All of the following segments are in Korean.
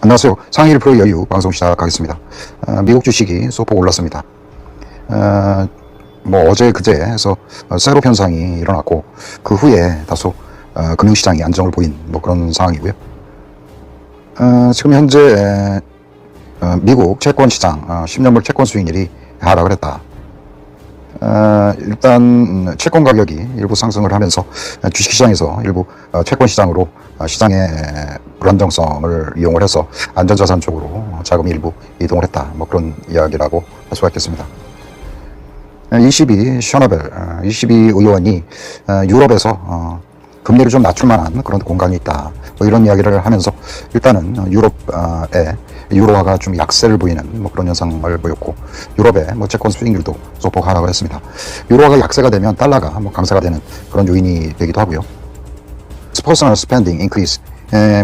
안녕하세요. 상위 1% 여유 방송 시작하겠습니다. 미국 주식이 소폭 올랐습니다. 어제 그제 해서 셋업 현상이 일어났고 그 후에 다소 금융시장이 안정을 보인 그런 상황이고요. 지금 현재 미국 채권시장 10년물 채권 수익률이 하락을 했다. 일단 채권 가격이 일부 상승을 하면서 주식시장에서 일부 채권시장으로 시장의 불안정성을 이용을 해서 안전자산 쪽으로 자금이 일부 이동을 했다. 그런 이야기라고 할 수가 있겠습니다. 22 의원이 유럽에서 금리를 좀 낮출 만한 그런 공간이 있다. 이런 이야기를 하면서 일단은 유럽의 유로화가 좀 약세를 보이는 그런 현상을 보였고, 유럽의 채권 수익률도 소폭 하락을 했습니다. 유로화가 약세가 되면 달러가 강세가 되는 그런 요인이 되기도 하고요. Personal spending increase.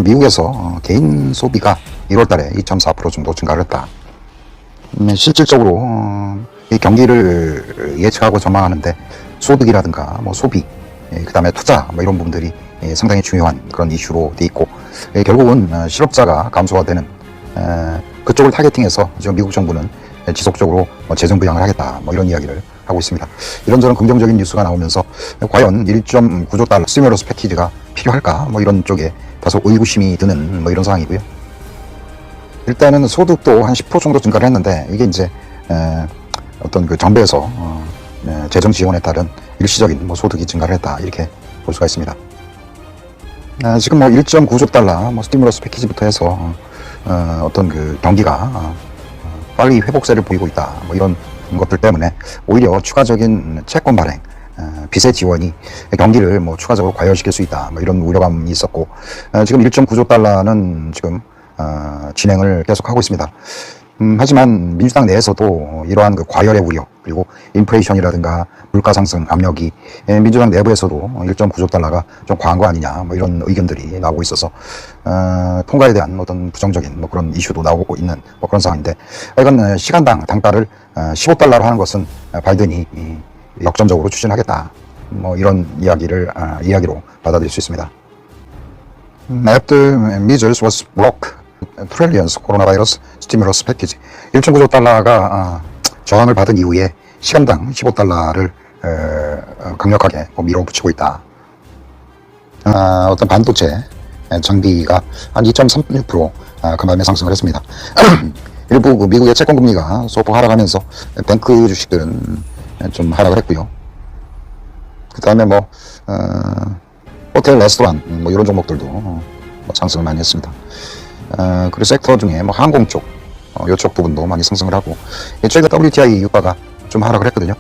미국에서 개인 소비가 1월 달에 2.4% 정도 증가를 했다. 실질적으로 이 경기를 예측하고 전망하는데 소득이라든가 소비, 그 다음에 투자 이런 부분들이 상당히 중요한 그런 이슈로 돼 있고, 결국은 실업자가 감소가 되는 그쪽을 타겟팅해서 지금 미국 정부는 지속적으로 재정 부양을 하겠다 이런 이야기를 하고 있습니다. 이런저런 긍정적인 뉴스가 나오면서 과연 1.9조 달러 스티뮬러스 패키지가 필요할까 이런 쪽에 다소 의구심이 드는 이런 상황이고요. 일단은 소득도 한 10% 정도 증가를 했는데 이게 이제 어떤 그 정부에서 재정 지원에 따른 일시적인 소득이 증가를 했다 이렇게 볼 수가 있습니다. 지금 1.9조 달러 스티뮬러스 패키지부터 해서 어떤 그 경기가 빨리 회복세를 보이고 있다 이런 것들 때문에 오히려 추가적인 채권 발행, 빚의 지원이 경기를 추가적으로 과열시킬 수 있다 이런 우려감이 있었고, 지금 1.9조 달러는 지금 진행을 계속하고 있습니다. 하지만 민주당 내에서도 이러한 그 과열의 우려, 그리고 인플레이션이라든가 물가 상승 압력이 민주당 내부에서도 1.9조 달러가 좀 과한 거 아니냐 이런 의견들이 나오고 있어서 통과에 대한 어떤 부정적인 그런 이슈도 나오고 있는 그런 상황인데, 이건 시간당 당가를 15달러로 하는 것은 바이든이 역점적으로 추진하겠다 이런 이야기로 받아들일 수 있습니다. After measures was blocked, trillions coronavirus stimulus package. 1.9조 달러가 저항을 받은 이후에 시간당 15달러를 강력하게 밀어붙이고 있다. 어떤 반도체 장비가 한 2.36% 간밤에 상승을 했습니다. 일부 미국의 채권 금리가 소폭 하락하면서 뱅크 주식들은 좀 하락을 했고요. 그 다음에 호텔, 레스토랑 이런 종목들도 상승을 많이 했습니다. 그리고 섹터 중에 항공 쪽, 이쪽 부분도 많이 상승을 하고, 최근 WTI 유가가 좀 하락을 했거든요.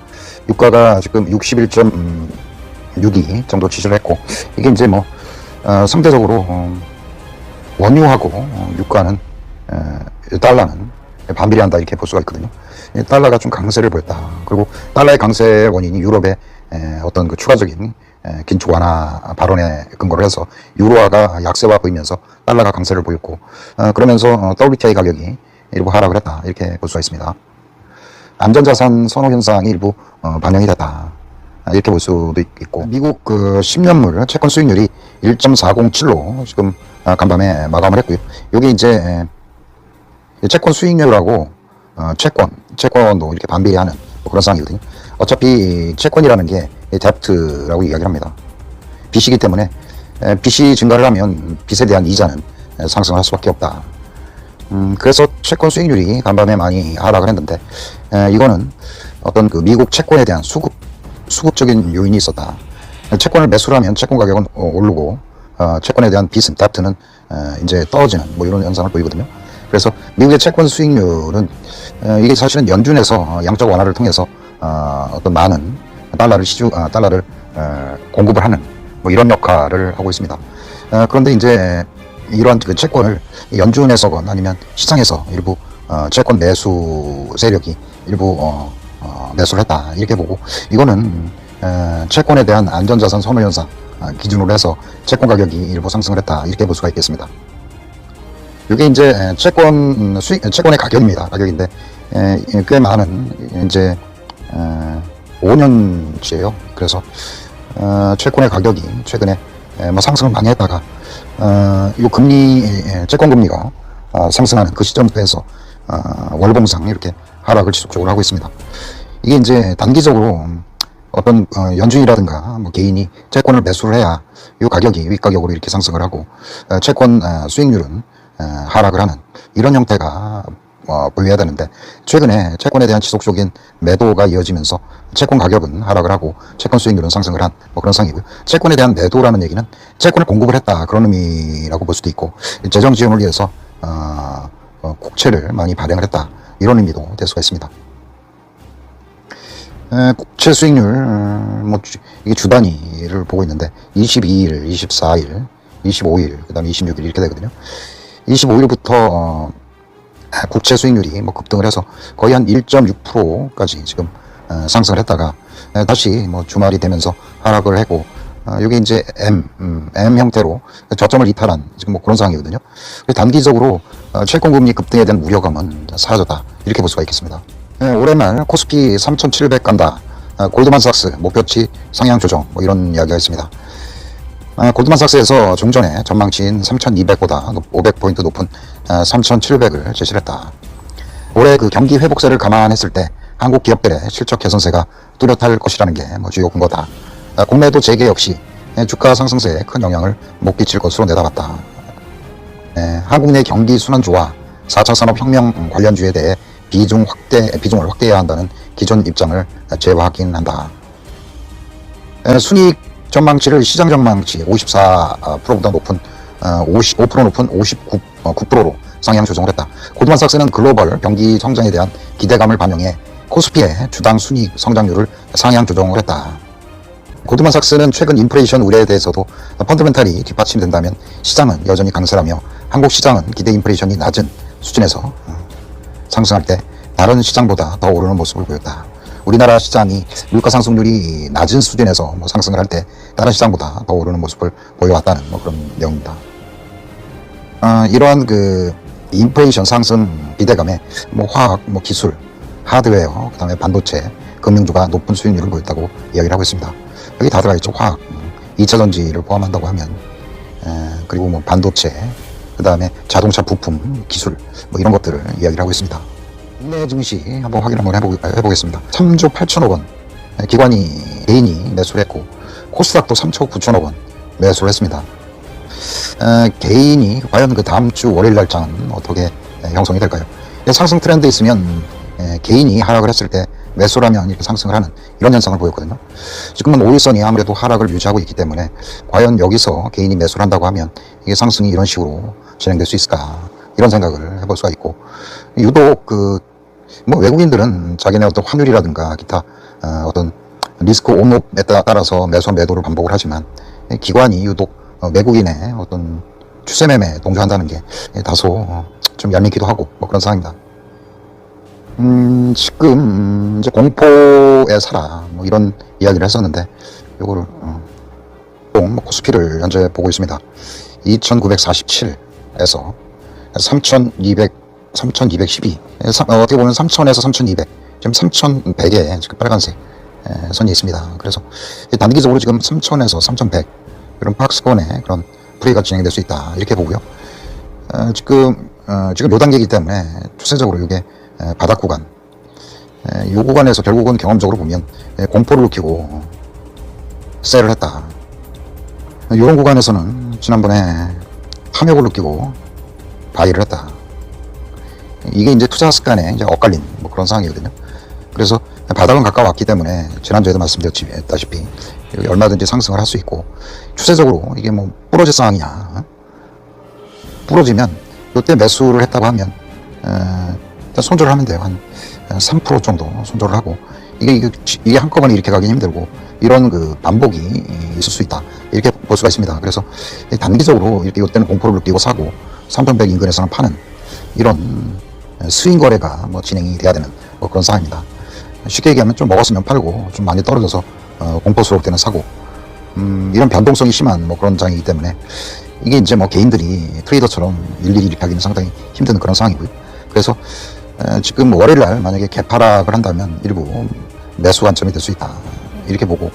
유가가 지금 61.62 정도 지지를 했고, 이게 이제 상대적으로 원유하고 유가는 달러는 반비례한다 이렇게 볼 수가 있거든요. 달러가 좀 강세를 보였다. 그리고 달러의 강세 원인이 유럽의 어떤 그 추가적인 긴축 완화 발언에 근거를 해서 유로화가 약세화 보이면서 달러가 강세를 보였고, 그러면서 WTI 가격이 일부 하락을 했다 이렇게 볼 수가 있습니다. 안전자산 선호 현상이 일부 반영이 됐다 이렇게 볼 수도 있고, 미국 그 10년물 채권 수익률이 1.407로 지금 간밤에 마감을 했고요. 여기 이제 채권 수익률하고 채권도 이렇게 반비례하는 그런 상황이거든요. 어차피 채권이라는 게 뎁트라고 이야기를 합니다. 빚이기 때문에 빚이 증가를 하면 빚에 대한 이자는 상승을 할 수밖에 없다. 그래서 채권 수익률이 간밤에 많이 하락을 했는데, 이거는 어떤 그 미국 채권에 대한 수급적인 요인이 있었다. 채권을 매수를 하면 채권 가격은 오르고, 채권에 대한 빚은 뎁트는 이제 떨어지는 이런 현상을 보이거든요. 그래서 미국의 채권 수익률은 이게 사실은 연준에서 양적 완화를 통해서 어떤 많은 달러를 공급을 하는 이런 역할을 하고 있습니다. 그런데 이제 이러한 그 채권을 연준에서건 아니면 시장에서 일부 채권 매수 세력이 일부 매수를 했다 이렇게 보고, 이거는 채권에 대한 안전자산 선호 현상 기준으로 해서 채권 가격이 일부 상승을 했다 이렇게 볼 수가 있겠습니다. 이게 이제 채권의 가격입니다. 가격인데 꽤 많은 이제 5년치예요. 그래서 채권의 가격이 최근에 상승을 많이 했다가 이 채권 금리가 상승하는 그 시점부에서 월봉상 이렇게 하락을 지속적으로 하고 있습니다. 이게 이제 단기적으로 어떤 연준이라든가 뭐 개인이 채권을 매수를 해야 이 가격이 윗가격으로 이렇게 상승을 하고 채권 수익률은 하락을 하는 이런 형태가 보여야 되는데, 최근에 채권에 대한 지속적인 매도가 이어지면서 채권 가격은 하락을 하고 채권 수익률은 상승을 한 뭐 그런 상황이고요. 채권에 대한 매도라는 얘기는 채권을 공급을 했다, 그런 의미라고 볼 수도 있고, 재정 지원을 위해서 국채를 많이 발행을 했다, 이런 의미도 될 수가 있습니다. 국채 수익률 뭐 이게 주 단위를 보고 있는데 22일, 24일, 25일, 그다음에 26일 이렇게 되거든요. 25일부터 국채 수익률이 뭐 급등을 해서 거의 한 1.6%까지 지금 상승을 했다가 다시 뭐 주말이 되면서 하락을 하고, 이게 이제 M 형태로 저점을 이탈한 지금 뭐 그런 상황이거든요. 단기적으로 채권 금리 급등에 대한 우려감은 사라졌다, 이렇게 볼 수가 있겠습니다. 올해 말 코스피 3,700 간다, 골드만삭스 목표치 상향 조정, 뭐 이런 이야기가 있습니다. 골드만삭스에서 종전에 전망치인 3,200보다 500포인트 높은 3,700을 제시를 했다. 올해 그 경기 회복세를 감안했을 때 한국 기업들의 실적 개선세가 뚜렷할 것이라는 게 뭐 주요 근거다. 국내도 재계 역시 주가 상승세에 큰 영향을 못 끼칠 것으로 내다봤다. 한국 내 경기 순환주와 4차 산업혁명 관련주에 대해 비중을 확대해야 한다는 기존 입장을 재확인한다. 순이익 전망치를 시장 전망치 54%보다 높은 55% 높은 59%로 상향 조정을 했다. 골드만삭스는 글로벌 경기 성장에 대한 기대감을 반영해 코스피의 주당 순이익 성장률을 상향 조정을 했다. 골드만삭스는 최근 인플레이션 우려에 대해서도 펀더멘탈이 뒷받침된다면 시장은 여전히 강세라며 한국 시장은 기대 인플레이션이 낮은 수준에서 상승할 때 다른 시장보다 더 오르는 모습을 보였다. 우리나라 시장이 물가 상승률이 낮은 수준에서 뭐 상승을 할 때 다른 시장보다 더 오르는 모습을 보여왔다는 뭐 그런 내용입니다. 이러한 그 인플레이션 상승 기대감에 뭐 화학, 뭐 기술, 하드웨어, 그다음에 반도체, 금융주가 높은 수익률을 보였다고 이야기를 하고 있습니다. 여기 다 들어가 있죠. 화학, 2차 전지를 포함한다고 하면, 그리고 뭐 반도체, 그다음에 자동차 부품, 기술, 뭐 이런 것들을 이야기를 하고 있습니다. 국내 증시 한번 확인 한번 해보겠습니다. 3조 8천억 원 개인이 매수를 했고, 코스닥도 3조 9천억 원 매수를 했습니다. 개인이 과연 그 다음 주 월요일 날짜는 어떻게 형성이 될까요? 상승 트렌드 있으면 개인이 하락을 했을 때 매수를 하면 이렇게 상승을 하는 이런 현상을 보였거든요. 지금은 5일선이 아무래도 하락을 유지하고 있기 때문에 과연 여기서 개인이 매수를 한다고 하면 이게 상승이 이런 식으로 진행될 수 있을까, 이런 생각을 해볼 수가 있고, 유독 뭐 외국인들은 자기네 어떤 환율이라든가 기타 어떤 리스크 온업에 따라서 매수와 매도를 반복을 하지만, 기관이 유독 외국인의 어떤 추세 매매 동조한다는 게 다소 좀 얄밉기도 하고 뭐 그런 상황입니다. 지금 이제 공포에 살아 뭐 이런 이야기를 했었는데, 요거를 뭐 코스피를 현재 보고 있습니다. 2947에서 3212 어떻게 보면 3000에서 3200, 지금 3100에 지금 빨간색 선이 있습니다. 그래서 단기적으로 지금 3000에서 3100 이런 박스권의 그런 플레이가 진행될 수 있다, 이렇게 보고요. 지금 요 단계이기 때문에 추세적으로 이게 바닥 구간, 이 구간에서 결국은 경험적으로 보면 공포를 느끼고 셀을 했다. 이런 구간에서는 지난번에 탐욕을 느끼고 바이를 했다. 이게 이제 투자 습관에 이제 엇갈린 뭐 그런 상황이거든요. 그래서 바닥은 가까웠기 때문에 지난주에도 말씀드렸다시피 얼마든지 상승을 할 수 있고, 추세적으로 이게 뭐 부러질 상황이냐, 부러지면 이때 매수를 했다고 하면 손절을 하면 돼요. 한 3% 정도 손절을 하고, 이게 한꺼번에 이렇게 가기 힘들고 이런 그 반복이 있을 수 있다, 이렇게 볼 수가 있습니다. 그래서 단기적으로 이렇게 이때는 공포를 느끼고 사고 3100 인근에서는 파는 이런 스윙 거래가 뭐 진행이 돼야 되는 뭐 그런 상황입니다. 쉽게 얘기하면 좀 먹었으면 팔고 좀 많이 떨어져서 공포스러울 때는 사고, 이런 변동성이 심한 뭐 그런 장이기 때문에 이게 이제 뭐 개인들이 트레이더처럼 일일이 이렇게 하기는 상당히 힘든 그런 상황이고요. 그래서 지금 월요일날 만약에 개파락을 한다면 일부 매수 관점이 될 수 있다, 이렇게 보고,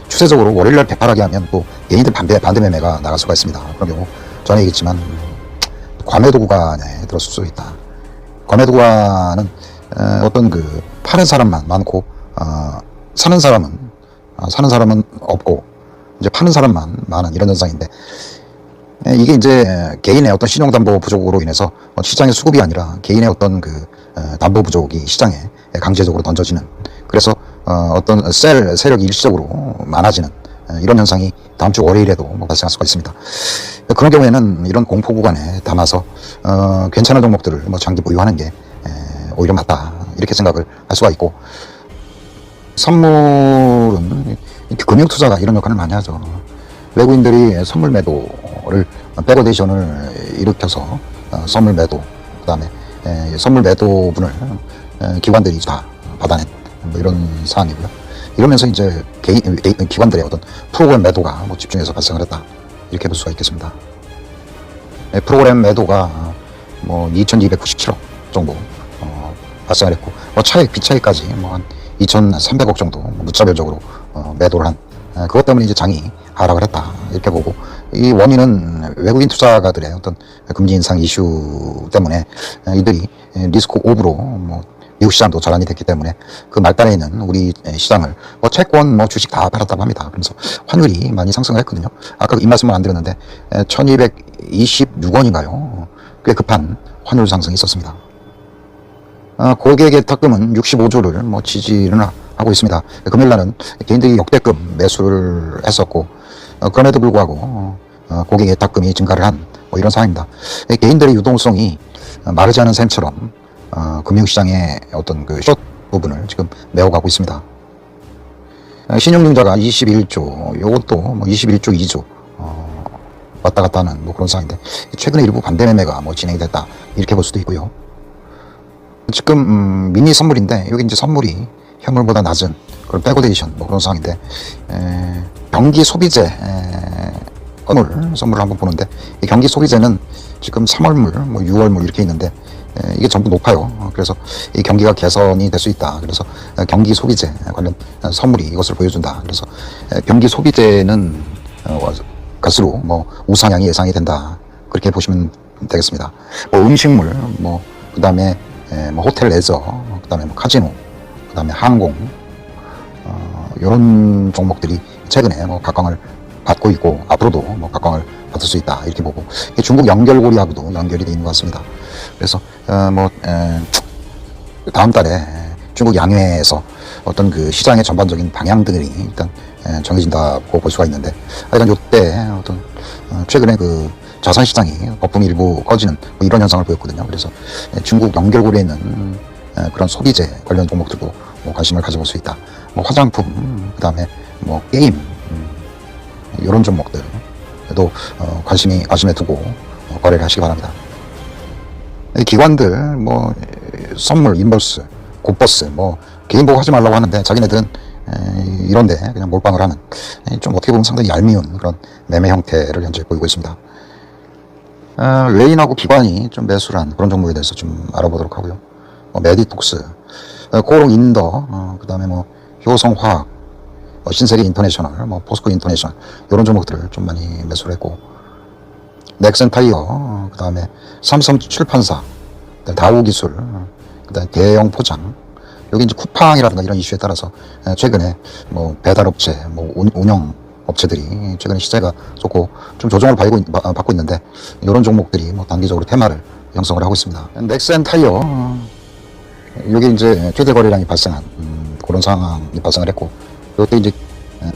추세적으로 월요일날 개파락이 하면 또 개인들 반대 매매가 나갈 수가 있습니다. 그런 경우 전에 얘기했지만 과매도 구간에 들었을 수 있다. 과매도 구간은 어떤 그 파는 사람만 많고 사는 사람은 없고 이제 파는 사람만 많은 이런 현상인데, 이게 이제 개인의 어떤 신용담보 부족으로 인해서 시장의 수급이 아니라 개인의 어떤 그 담보 부족이 시장에 강제적으로 던져지는, 그래서 어떤 세력이 일시적으로 많아지는 이런 현상이 다음 주 월요일에도 발생할 수가 있습니다. 그런 경우에는 이런 공포 구간에 담아서 괜찮은 종목들을 장기 보유하는 게 오히려 맞다, 이렇게 생각을 할 수가 있고, 선물은 금융투자가 이런 역할을 많이 하죠. 외국인들이 선물 매도를, 백어데이션을 일으켜서 선물 매도, 그 다음에 선물 매도분을 기관들이 다 받아낸 이런 사안이고요. 이러면서 이제 기관들의 어떤 프로그램 매도가 집중해서 발생을 했다, 이렇게 볼 수가 있겠습니다. 프로그램 매도가 2,297억 정도 발생을 했고, 차익, 비차익까지 한 2,300억 정도 무차별적으로 매도를 한, 그것 때문에 이제 장이 하락을 했다, 이렇게 보고, 이 원인은 외국인 투자가들의 어떤 금리 인상 이슈 때문에 이들이 리스크 오브로 미국 시장도 전환이 됐기 때문에 그 말단에 있는 우리 시장을 채권, 주식 다 팔았다고 합니다. 그래서 환율이 많이 상승을 했거든요. 아까 입말씀을 안 드렸는데 1226원인가요? 꽤 급한 환율 상승이 있었습니다. 고객의 탁금은 65조를 지지를 하고 있습니다. 금요일날은 개인들이 역대급 매수를 했었고, 그럼에도 불구하고 고객의 탁금이 증가를 한 이런 상황입니다. 개인들의 유동성이 마르지 않은 셈처럼 금융시장의 어떤 그 숏 부분을 지금 메워가고 있습니다. 신용융자가 21조, 요것도 21조, 2조 왔다 갔다 하는 그런 상황인데, 최근에 일부 반대 매매가 진행이 됐다, 이렇게 볼 수도 있고요. 지금 미니 선물인데, 여기 이제 선물이 현물보다 낮은 그런 백어데이션 그런 상황인데, 경기 소비재 선물을 한번 보는데, 이 경기 소비재는 지금 3월물, 6월물 이렇게 있는데, 이게 전부 높아요. 그래서 이 경기가 개선이 될 수 있다. 그래서 경기 소비재 관련 선물이 이것을 보여준다. 그래서 경기 소비재는 가스로 우상향이 예상이 된다, 그렇게 보시면 되겠습니다. 음식물, 그 다음에 호텔 레저, 그 다음에 카지노, 그 다음에 항공, 이런 종목들이 최근에 각광을 받고 있고, 앞으로도 각광을 받을 수 있다, 이렇게 보고, 중국 연결고리하고도 연결이 되어 있는 것 같습니다. 그래서 다음 달에 중국 양회에서 어떤 그 시장의 전반적인 방향들이 일단 정해진다고 볼 수가 있는데, 하여간 이때 어떤 최근에 그 자산 시장이 거품이 일부 꺼지는 이런 현상을 보였거든요. 그래서 중국 연결고리에 있는 그런 소비재 관련 종목들도 관심을 가져볼 수 있다. 화장품, 그 다음에 게임, 이런 종목들도 관심에 두고 거래를 하시기 바랍니다. 기관들 선물, 인버스, 곧버스 개인 보고 하지 말라고 하는데, 자기네들은 이런데 그냥 몰빵을 하는, 좀 어떻게 보면 상당히 얄미운 그런 매매 형태를 현재 보이고 있습니다. 외인하고 기관이 좀 매수를 한 그런 종목에 대해서 좀 알아보도록 하고요. 메디톡스, 코오롱 인더, 그 다음에 효성화학, 신세계 인터내셔널, 포스코 인터내셔널, 이런 종목들을 좀 많이 매수를 했고, 넥센 타이어, 그 다음에 삼성 출판사, 다우기술, 그 다음에 대형 포장, 여기 이제 쿠팡이라든가 이런 이슈에 따라서 최근에 배달업체, 운영업체들이 최근에 시세가 좋고 좀 조정을 받고 있는데, 이런 종목들이 단기적으로 테마를 형성을 하고 있습니다. 넥센 타이어, 여기 이제 최대 거래량이 발생한 그런 상황이 발생을 했고, 이것도 이제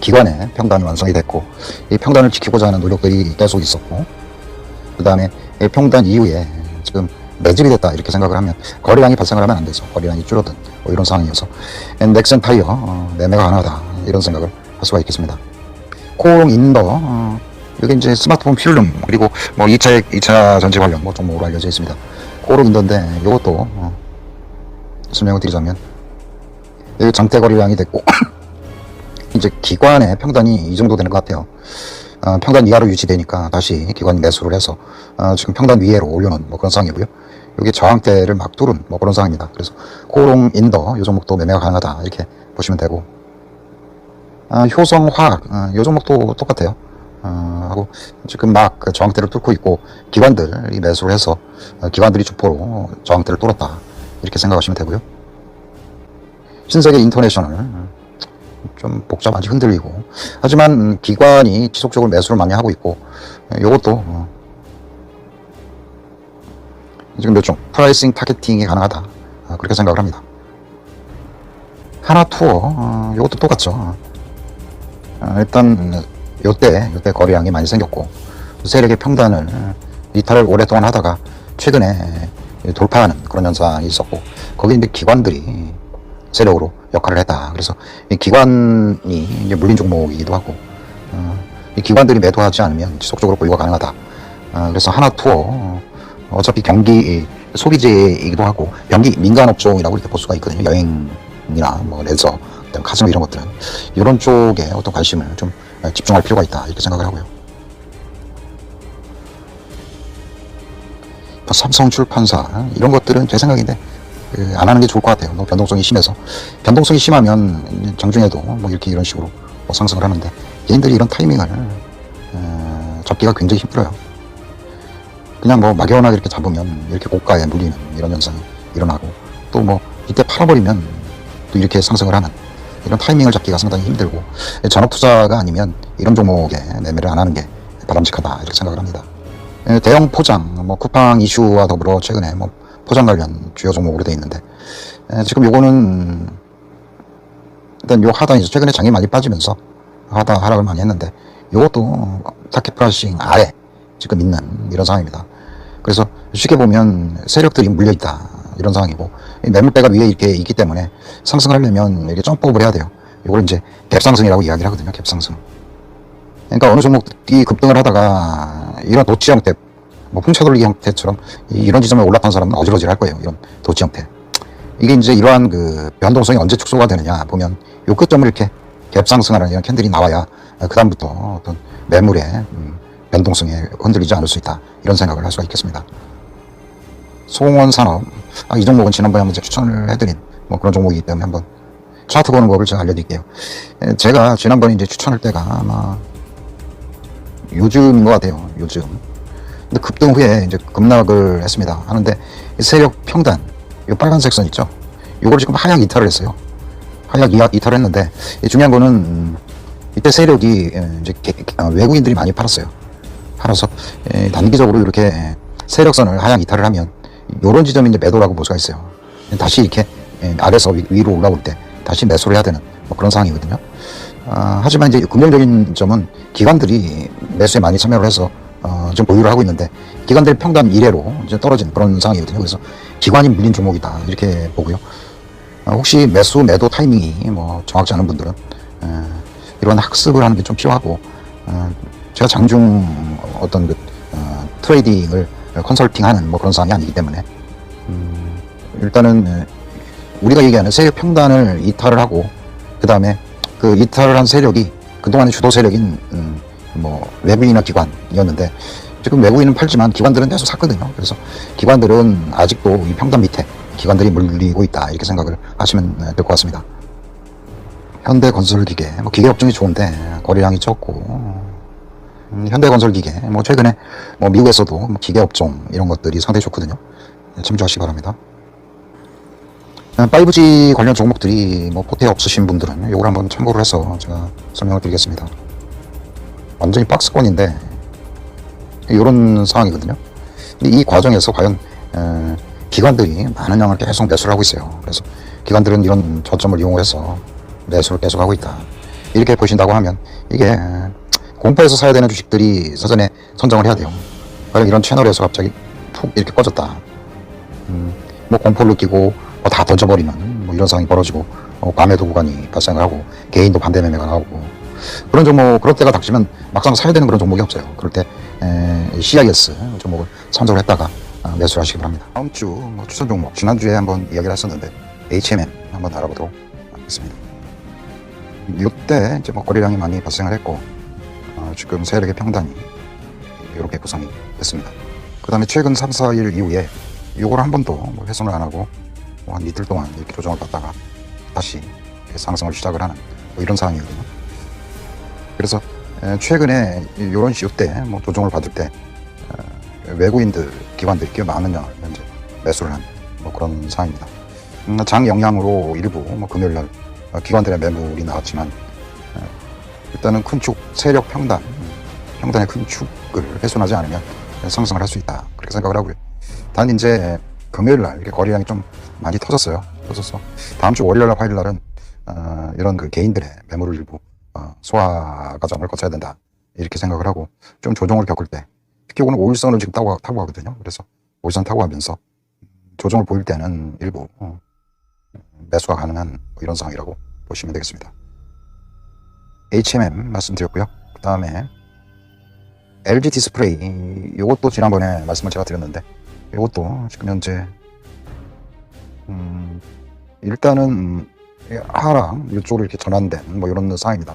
기관의 평단이 완성이 됐고, 이 평단을 지키고자 하는 노력들이 계속 있었고, 그 다음에 평단 이후에 지금 매집이 됐다, 이렇게 생각을 하면 거래량이 발생을 하면 안 되죠. 거래량이 줄어든 이런 상황이어서 넥센 타이어 매매가 가능하다, 이런 생각을 할 수가 있겠습니다. 코오롱 인더, 여기 이제 스마트폰 필름, 그리고 2차 전지 관련 종목으로 알려져 있습니다. 코오롱 인더인데, 이것도 설명을 드리자면, 여기 장대 거래량이 됐고 이제 기관의 평단이 이 정도 되는 것 같아요. 평단 이하로 유지되니까 다시 기관이 매수를 해서 지금 평단 위에로 올려놓은 그런 상황이고요. 여기 저항대를 막 뚫은 그런 상황입니다. 그래서 코오롱 인더, 이 종목도 매매가 가능하다, 이렇게 보시면 되고, 효성화학, 이 종목도 똑같아요. 하고 지금 막 그 저항대를 뚫고 있고 기관들이 매수를 해서 기관들이 주포로 저항대를 뚫었다 이렇게 생각하시면 되고요. 신세계 인터내셔널 좀 복잡하지 흔들리고 하지만 기관이 지속적으로 매수를 많이 하고 있고 이것도 지금 몇 종 프라이싱 타겟팅이 가능하다 그렇게 생각을 합니다. 하나투어 이것도 똑같죠. 일단 요때 거래량이 많이 생겼고 세력의 평단을 이탈을 오랫동안 하다가 최근에 돌파하는 그런 현상이 있었고 거기 이제 기관들이 세력으로 역할을 했다. 그래서 이 기관이 이제 물린 종목이기도 하고 이 기관들이 매도하지 않으면 지속적으로 보유가 가능하다. 그래서 하나투어 어차피 경기 소비재이기도 하고 경기 민간 업종이라고 이렇게 볼 수가 있거든요. 여행이나 뭐 레저, 카지노 이런 것들은 이런 쪽에 어떤 관심을 좀 집중할 필요가 있다 이렇게 생각을 하고요. 삼성출판사 이런 것들은 제 생각인데 안 하는 게 좋을 것 같아요. 너무 변동성이 심해서 변동성이 심하면 장중에도 뭐 이렇게 이런 식으로 뭐 상승을 하는데 얘네들이 이런 타이밍을 잡기가 굉장히 힘들어요. 그냥 뭐 막연하게 이렇게 잡으면 이렇게 고가에 물리는 이런 현상이 일어나고 또 뭐 이때 팔아버리면 또 이렇게 상승을 하는 이런 타이밍을 잡기가 상당히 힘들고 전업 투자가 아니면 이런 종목에 매매를 안 하는 게 바람직하다 이렇게 생각을 합니다. 대형 포장, 뭐 쿠팡 이슈와 더불어 최근에 뭐 포장 관련 주요 종목으로 되어 있는데 지금 요거는 일단 요 하단이죠. 최근에 장이 많이 빠지면서 하락을 많이 했는데 요것도 타켓 프라이싱 아래 지금 있는 이런 상황입니다. 그래서 쉽게 보면 세력들이 물려있다 이런 상황이고 매물대가 위에 이렇게 있기 때문에 상승을 하려면 이렇게 점프업을 해야 돼요. 이걸 이제 갭상승이라고 이야기를 하거든요. 갭상승. 그러니까 어느 종목이 급등을 하다가 이런 도치 형태, 뭐 풍차돌기 형태처럼 이런 지점에 올라탄 사람은 어지러질 할 거예요. 이런 도치 형태. 이게 이제 이러한 그 변동성이 언제 축소가 되느냐 보면 요 끝점을 이렇게 갭상승하는 이런 캔들이 나와야 그다음부터 어떤 매물의 변동성에 흔들리지 않을 수 있다 이런 생각을 할 수가 있겠습니다. 송원산업 이 종목은 지난번에 한번 추천을 해드린 뭐 그런 종목이기 때문에 한번 차트 보는 법을 제가 알려드릴게요. 제가 지난번에 이제 추천할 때가 아마 요즘인 것 같아요. 요즘. 근데 급등 후에 이제 급락을 했습니다. 하는데 세력 평단, 이 빨간색 선 있죠? 이걸 지금 하향 이탈을 했어요. 하향 이탈을 했는데 중요한 거는 이때 세력이 이제 외국인들이 많이 팔았어요. 팔아서 단기적으로 이렇게 세력선을 하향 이탈을 하면 이런 지점이 이제 매도라고 볼 수가 있어요. 다시 이렇게 아래서 위로 올라올 때 다시 매수를 해야 되는 뭐 그런 상황이거든요. 하지만 이제 긍정적인 점은 기관들이 매수에 많이 참여를 해서 지금 보유를 하고 있는데 기관들 평단 이래로 이제 떨어진 그런 상황이거든요. 그래서 기관이 물린 종목이다 이렇게 보고요. 혹시 매도 타이밍이 뭐 정확지 않은 분들은 이런 학습을 하는 게 좀 필요하고 제가 장중 어떤 그 트레이딩을 컨설팅하는 뭐 그런 상황이 아니기 때문에 일단은 우리가 얘기하는 세력 평단을 이탈을 하고 그 다음에 그 이탈을 한 세력이 그동안의 주도 세력인 뭐 외부인이나 기관이었는데 지금 외부인은 팔지만 기관들은 계속 샀거든요. 그래서 기관들은 아직도 이 평단 밑에 기관들이 물리고 있다 이렇게 생각을 하시면 될 것 같습니다. 현대건설기계 뭐 기계 업종이 좋은데 거래량이 적고 현대건설기계 뭐 최근에 뭐 미국에서도 뭐 기계 업종 이런 것들이 상당히 좋거든요. 참조하시기 바랍니다. 5G 관련 종목들이 뭐 포트에 없으신 분들은 이걸 한번 참고를 해서 제가 설명을 드리겠습니다. 완전히 박스권인데 이런 상황이거든요. 이 과정에서 과연 기관들이 많은 양을 계속 매수를 하고 있어요. 그래서 기관들은 이런 저점을 이용해서 매수를 계속 하고 있다 이렇게 보신다고 하면 이게 공포에서 사야 되는 주식들이 사전에 선정을 해야 돼요. 과연 이런 채널에서 갑자기 푹 이렇게 꺼졌다 뭐 공포를 느끼고 뭐 다 던져버리는 뭐 이런 상황이 벌어지고 과매도 구간이 발생을 하고 개인도 반대 매매가 나오고 그런 종목 그럴 때가 닥치면 막상 사야 되는 그런 종목이 없어요. 그럴 때 CIS 종목을 참조를 했다가 매수를 하시기 바랍니다. 다음 주 뭐 추천 종목 지난주에 한번 이야기를 했었는데 HMM 한번 알아보도록 하겠습니다. 이때 이제 뭐 거래량이 많이 발생을 했고 지금 세력의 평단이 이렇게 구성이 됐습니다. 그 다음에 최근 3, 4일 이후에 이걸 한 번도 뭐 훼손을 안 하고 한 이틀 동안 이렇게 조정을 받다가 다시 상승을 시작을 하는 뭐 이런 상황이거든요. 그래서 최근에 이런 시우 때 뭐 조정을 받을 때 외국인들 기관들이 꽤 많은 양을 현재 매수를 한 뭐 그런 상황입니다. 장 영향으로 일부 뭐 금요일 날 기관들의 매물이 나왔지만 일단은 큰 축 세력 평단의 큰 축을 훼손하지 않으면 상승을 할 수 있다 그렇게 생각을 하고요. 단 이제 금요일 날 이렇게 거래량이 좀 많이 터졌어서 다음 주 월요일 날 화요일 날은 이런 그 개인들의 매물을 일부 소화 과정을 거쳐야 된다 이렇게 생각을 하고 좀 조정을 겪을 때 특히 오늘 5일선을 지금 타고 가거든요. 그래서 5일선 타고 가면서 조정을 보일 때는 일부 매수가 가능한 뭐 이런 상황이라고 보시면 되겠습니다. HMM 말씀드렸고요. 그 다음에 LG 디스플레이 이것도 지난번에 말씀을 제가 드렸는데 이것도 지금 현재 일단은 하락 이쪽으로 이렇게 전환된 뭐 이런 상황입니다.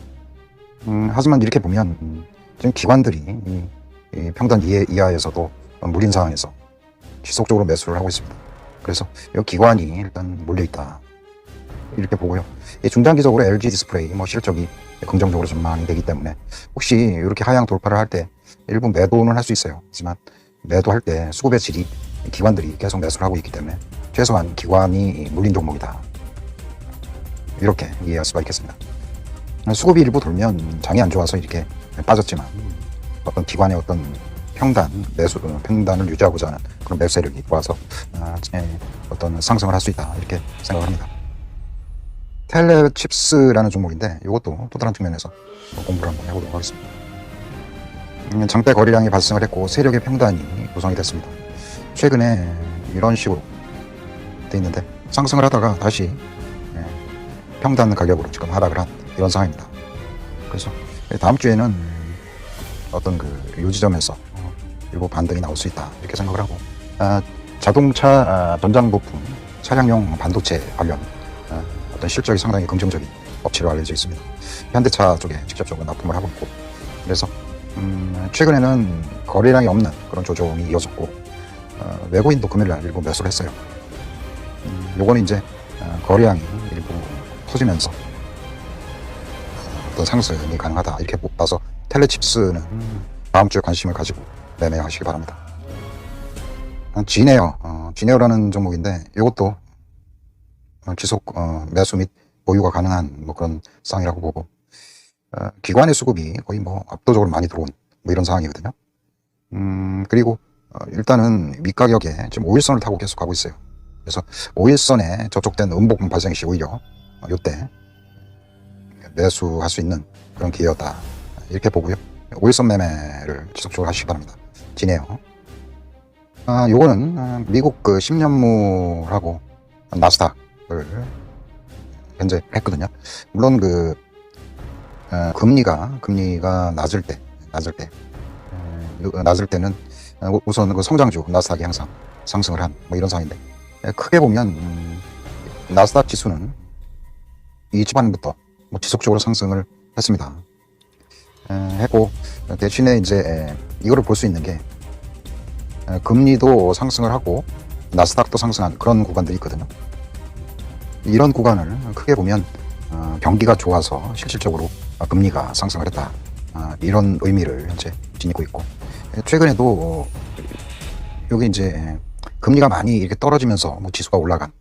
하지만 이렇게 보면 지금 기관들이 이 평단 이하에서도 물린 상황에서 지속적으로 매수를 하고 있습니다. 그래서 이 기관이 일단 몰려있다 이렇게 보고요. 중장기적으로 LG 디스플레이 뭐 실적이 긍정적으로 전망이 되기 때문에 혹시 이렇게 하향 돌파를 할 때 일부 매도는 할 수 있어요. 하지만 매도할 때 수급의 질이 기관들이 계속 매수를 하고 있기 때문에 최소한 기관이 물린 종목이다 이렇게 이해할 수가 있겠습니다. 수급이 일부 돌면 장이 안 좋아서 이렇게 빠졌지만 어떤 기관의 어떤 평단을 유지하고자 하는 그런 매수 세력이 와서 어떤 상승을 할 수 있다 이렇게 생각을 합니다. 텔레칩스라는 종목인데 이것도 또 다른 측면에서 공부를 한번 해보도록 하겠습니다. 장대 거래량이 발생을 했고 세력의 평단이 구성이 됐습니다. 최근에 이런 식으로 돼 있는데 상승을 하다가 다시 평단 가격으로 지금 하락을 한 이런 상황입니다. 그래서 다음 주에는 어떤 그 요지점에서 일부 반등이 나올 수 있다 이렇게 생각을 하고 자동차 전장 부품 차량용 반도체 관련 어떤 실적이 상당히 긍정적인 업체로 알려져 있습니다. 현대차 쪽에 직접적으로 납품을 하고 있고 그래서 최근에는 거래량이 없는 그런 조정이 이어졌고 외국인도 금요일날 일부 매수를 했어요. 요거는 이제 거래량이 일부 터지면서 어떤 상승이 가능하다 이렇게 봐서 텔레칩스는 다음 주에 관심을 가지고 매매하시기 바랍니다. 지네어라는 종목인데 이것도 지속 매수 및 보유가 가능한 뭐 그런 상황이라고 보고 기관의 수급이 거의 뭐 압도적으로 많이 들어온 뭐 이런 상황이거든요. 그리고 일단은 윗가격에 지금 5일선을 타고 계속 가고 있어요. 그래서 5일선에 저촉된 음봉 발생 시 오히려 이때 매수할 수 있는 그런 기회였다 이렇게 보고요. 5일선 매매를 지속적으로 하시기 바랍니다. 지네요. 요거는 미국 그 10년물하고 나스닥을 현재 했거든요. 물론 그 금리가 낮을 때는 우선 그 성장주 나스닥이 항상 상승을 한 뭐 이런 상황인데 크게 보면 나스닥 지수는 2020년부터 뭐 지속적으로 상승을 했습니다. 했고 대신에 이제 이거를 볼 수 있는 게 금리도 상승을 하고 나스닥도 상승한 그런 구간들이 있거든요. 이런 구간을 크게 보면 경기가 좋아서 실질적으로 금리가 상승을 했다 이런 의미를 현재 지니고 있고 최근에도 여기 이제 금리가 많이 이렇게 떨어지면서 뭐 지수가 올라간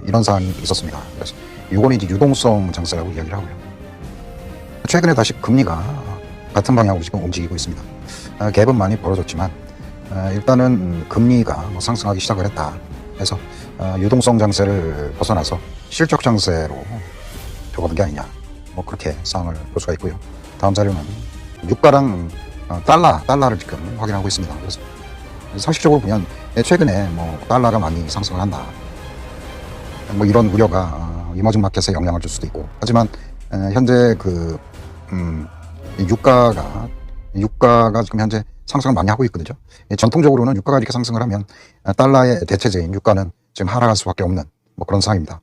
이런 상황이 있었습니다. 그래서 이거는 이제 유동성 장세라고 이야기를 하고요. 최근에 다시 금리가 같은 방향으로 지금 움직이고 있습니다. 갭은 많이 벌어졌지만 일단은 금리가 뭐 상승하기 시작을 했다 해서 유동성 장세를 벗어나서 실적 장세로 접어든 게 아니냐 뭐 그렇게 상황을 볼 수가 있고요. 다음 자료는 유가랑 달러를 지금 확인하고 있습니다. 그래서 상식적으로 보면 최근에 뭐 달러가 많이 상승을 한다 뭐 이런 우려가 이머징 마켓에 영향을 줄 수도 있고 하지만 현재 그 유가가 지금 현재 상승을 많이 하고 있거든요. 전통적으로는 유가가 이렇게 상승을 하면 달러의 대체제인 유가는 지금 하락할 수밖에 없는 뭐 그런 상황입니다.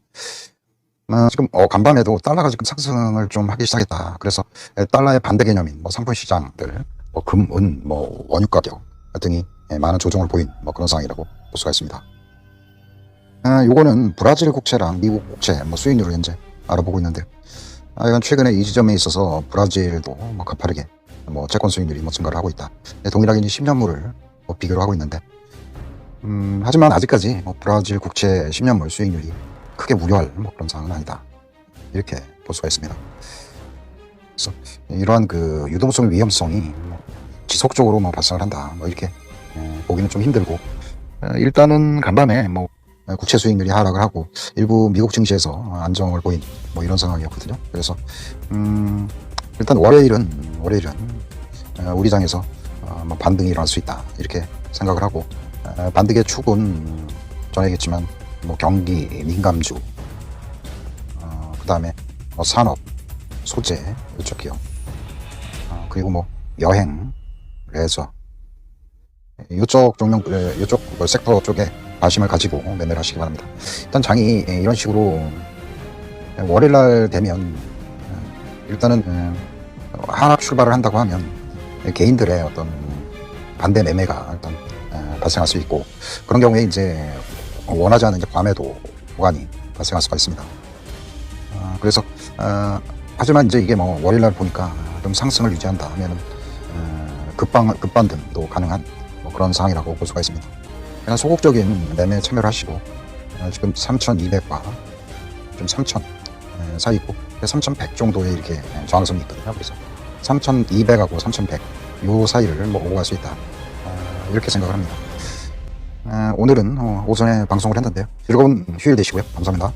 지금 간밤에도 달러가 지금 상승을 좀 하기 시작했다. 그래서 달러의 반대 개념인 뭐 상품 시장들, 뭐 금, 은, 뭐 원유 가격 등이 많은 조정을 보인 뭐 그런 상황이라고 볼 수가 있습니다. 요거는 브라질 국채랑 미국 국채 뭐 수익률을 현재 알아보고 있는데 이건 최근에 이 지점에 있어서 브라질도 뭐 가파르게 뭐 채권 수익률이 뭐 증가를 하고 있다. 동일하게 이제 10년물을 뭐 비교를 하고 있는데, 하지만 아직까지 뭐 브라질 국채 10년물 수익률이 크게 우려할 뭐 그런 상황은 아니다. 이렇게 볼 수가 있습니다. 그래서 이러한 그 유동성 위험성이 뭐 지속적으로 뭐 발생을 한다. 뭐 이렇게 보기는 좀 힘들고, 일단은 간밤에 뭐 국채 수익률이 하락을 하고 일부 미국 증시에서 안정을 보인 뭐 이런 상황이었거든요. 그래서 일단 월요일은 우리 장에서 뭐 반등이 일어날 수 있다 이렇게 생각을 하고, 반등의 축은 전에 얘기했지만 뭐 경기, 민감주, 그 다음에 뭐 산업, 소재 이쪽 기업, 그리고 뭐 여행, 레저 이쪽 종목, 이쪽 섹터 쪽에 관심을 가지고 매매를 하시기 바랍니다. 일단 장이 이런 식으로 월요일날 되면 일단은 하락 출발을 한다고 하면 개인들의 어떤 반대 매매가 일단 발생할 수 있고, 그런 경우에 이제 원하지 않은 이제 과매도 보관이 발생할 수가 있습니다. 그래서 하지만 이제 이게 뭐 월요일날 보니까 좀 상승을 유지한다 하면은 급반등도 가능한 뭐 그런 상황이라고 볼 수가 있습니다. 그냥 소극적인 매매에 참여를 하시고, 지금 3,200과 좀 3,000 사이 있고 3,100 정도의 이렇게 저항선이 있거든요. 그래서 3,200하고 3,100 요 사이를 뭐 오고 갈 수 있다, 이렇게 생각을 합니다. 오늘은 오전에 방송을 했는데요. 즐거운 휴일 되시고요. 감사합니다.